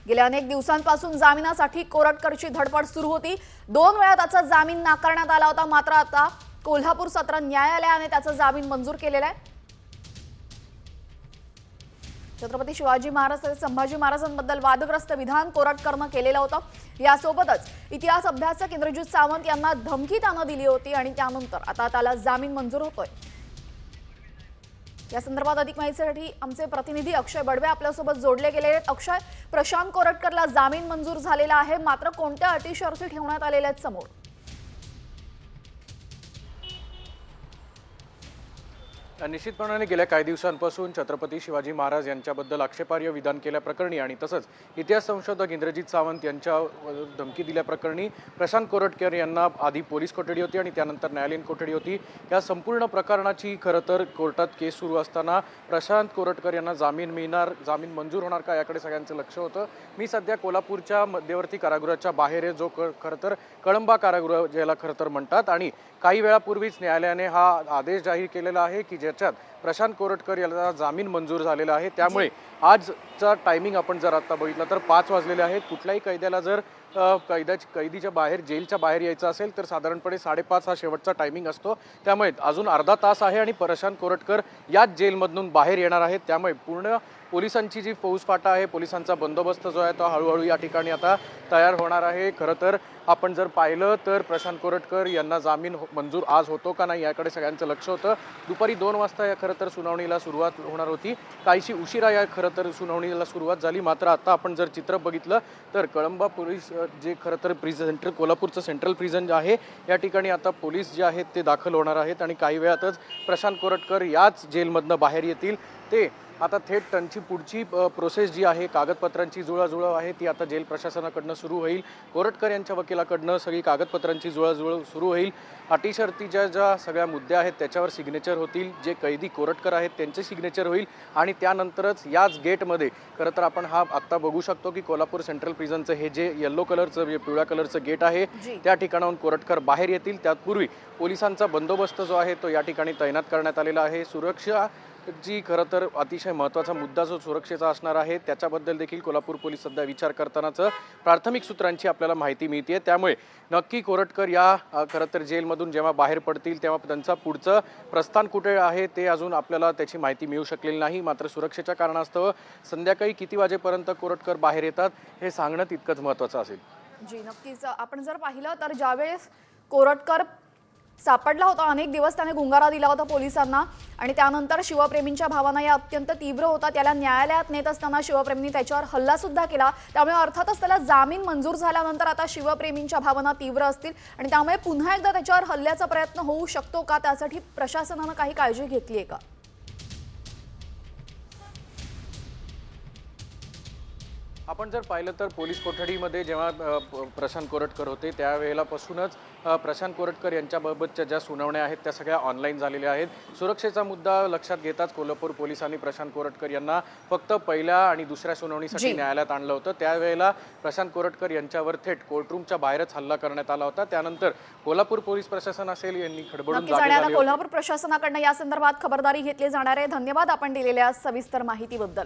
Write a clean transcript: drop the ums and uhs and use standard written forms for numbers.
गेल्या अनेक दिवसांपासून जामिनासाठी कोरटकरची धडपड सुरू होती। 2 वेळा त्याचा जामीन नाकारण्यात आला होता, मात्र आता कोल्हापूर सत्र न्यायालयाने त्याचा जामीन मंजूर केलेला आहे। छत्रपती शिवाजी महाराज आणि संभाजी महाराजांबद्दल वादग्रस्त विधान कोरटकरने केलेलं होतं। यासोबतच इतिहास अभ्यासक इंद्रजित सावंत यांना धमकी त्याने दिली होती आणि त्यानंतर आता त्याला जामीन मंजूर होतोय। या संदर्भात अधिक माहितीसाठी आमचे प्रतिनिधी अक्षय बडवे आपल्यासोबत जोडले गेले आहेत। अक्षय, प्रशांत कोरटकरला जामीन मंजूर झालेला आहे, मात्र कोणत्या अटी शर्ती ठेवण्यात आलेल्या आहेत समोर? निश्चितपणाने गेल्या काही दिवसांपासून छत्रपती शिवाजी महाराज यांच्याबद्दल आक्षेपार्ह विधान केल्याप्रकरणी आणि तसंच इतिहास संशोधक इंद्रजित सावंत यांच्या धमकी दिल्याप्रकरणी प्रशांत कोरटकर यांना आधी पोलीस कोठडी होती आणि त्यानंतर न्यायालयीन कोठडी होती। या संपूर्ण प्रकरणाची खरं तर कोर्टात केस सुरू असताना प्रशांत कोरटकर यांना जामीन मंजूर होणार का याकडे सगळ्यांचं लक्ष होतं। मी सध्या कोल्हापूरच्या मध्यवर्ती कारागृहाच्या बाहेर आहे, जो खरं तर कळंबा कारागृह ज्याला खरं तर म्हणतात, आणि काही वेळापूर्वीच न्यायालयाने हा आदेश जाहीर केलेला आहे की ज्याच्यात प्रशांत कोरटकर याला जामीन मंजूर झालेला आहे। त्यामुळे आजचा टायमिंग आपण जर आता बघितलं तर 5 वाजलेले आहेत। कुठल्याही कैद्याला जर कैदीच्या बाहेर जेलच्या बाहेर यायचं असेल तर साधारणपणे 5:30 हा शेवटचा टायमिंग असतो। त्यामुळे अजून अर्धा तास आहे आणि प्रशांत कोरटकर याच जेलमधून बाहेर येणार आहेत। त्यामुळे पूर्ण पोलिसांची जी फौजफाटा आहे, पोलिसांचा बंदोबस्त जो आहे तो हळूहळू या ठिकाणी आता तयार होणार आहे। खरं तर आपण जर पाहिलं तर प्रशांत कोरटकर यांना जामीन मंजूर आज होतो का नाही याकडे सगळ्यांचं लक्ष होतं। दुपारी 2 वाजता या खरं तर सुनावणीला सुरुवात होणार होती, काहीशी उशिरा या खरं तर सुनावणीला सुरुवात झाली। मात्र आता आपण जर चित्र बघितलं तर कळंबा पोलीस जे खरं तर कोल्हापूरचं सेंट्रल प्रिझन आहे या ठिकाणी आता पोलीस जे आहेत ते दाखल होणार आहेत आणि काही वेळातच प्रशांत कोरटकर याच जेलमधनं बाहेर येतील। ते आता थेट त्यांची पुढची प्रोसेस जी आहे, कागदपत्रांची जुळवाजुळव आहे, ती आता जेल प्रशासनाकडनं सुरू होईल। कोरटकर यांच्या वकिलाकडनं सगळी कागदपत्रांची जुळवाजुळव सुरू होईल। अटी शर्तीच्या ज्या सगळ्या मुद्दे आहेत त्याच्यावर सिग्नेचर होतील, जे कैदी कोरटकर आहेत त्यांचे सिग्नेचर होईल आणि त्यानंतरच याच गेटमध्ये खरं तर आपण हा आत्ता बघू शकतो की कोल्हापूर सेंट्रल प्रिझनचं हे जे येलो कलरचं पिवळ्या कलरचं गेट आहे त्या ठिकाणाहून कोरटकर बाहेर येतील। त्यापूर्वी पोलिसांचा बंदोबस्त जो आहे तो या ठिकाणी तैनात करण्यात आलेला आहे। सुरक्षा जी खरं तर अतिशय महत्त्वाचा मुद्दा जो सुरक्षेचा असणार आहे त्याच्याबद्दल देखील कोल्हापूर पोलीस सध्या विचार करतानाचं प्राथमिक सूत्रांची आपल्याला माहिती मिळते। त्यामुळे नक्की कोरटकर या खरं तर जेलमधून जेव्हा बाहेर पडतील तेव्हा त्यांचा पुढचं प्रस्थान कुठे आहे ते अजून आपल्याला त्याची माहिती मिळू शकलेली नाही। मात्र सुरक्षेच्या कारणास्तव संध्याकाळी किती वाजेपर्यंत कोरटकर बाहेर येतात हे सांगणं तितकंच महत्त्वाचं असेल। जी नक्कीच, आपण जर पाहिलं तर ज्यावेळेस कोरटकर सापडला होता, अनेक दिवस त्याने गुंगारा दिला होता पोलिसांना आणि त्यानंतर शिवप्रेमींच्या भावना या अत्यंत तीव्र होता। त्याला न्यायालयात नेत असताना शिवप्रेमींनी त्याच्यावर हल्ला सुद्धा केला। त्यामुळे अर्थातच त्याला जामीन मंजूर झाल्यानंतर आता शिवप्रेमींच्या भावना तीव्र असतील आणि त्यामुळे पुन्हा एकदा त्याच्यावर हल्ल्याचा प्रयत्न होऊ शकतो का, त्यासाठी प्रशासनाने काही काळजी घेतली आहे का? आपण जर पाहिलं तर पोलीस कोठडीमध्ये जेव्हा प्रशांत कोरटकर होते त्यावेळेलापासूनच प्रशांत कोरटकर यांच्याबाबतच्या ज्या सुनावण्या आहेत त्या सगळ्या ऑनलाईन झालेल्या आहेत। सुरक्षेचा मुद्दा लक्षात घेताच कोल्हापूर पोलिसांनी प्रशांत कोरटकर यांना फक्त पहिल्या आणि दुसऱ्या सुनावणीसाठी न्यायालयात आणलं होतं। त्यावेळेला प्रशांत कोरटकर यांच्यावर थेट कोर्टरूमच्या बाहेरच हल्ला करण्यात आला होता। त्यानंतर कोल्हापूर पोलीस प्रशासन असेल यांनी खडबडून कोल्हापूर प्रशासनाकडनं या संदर्भात खबरदारी घेतली जाणार आहे। धन्यवाद आपण दिलेल्या सविस्तर माहितीबद्दल।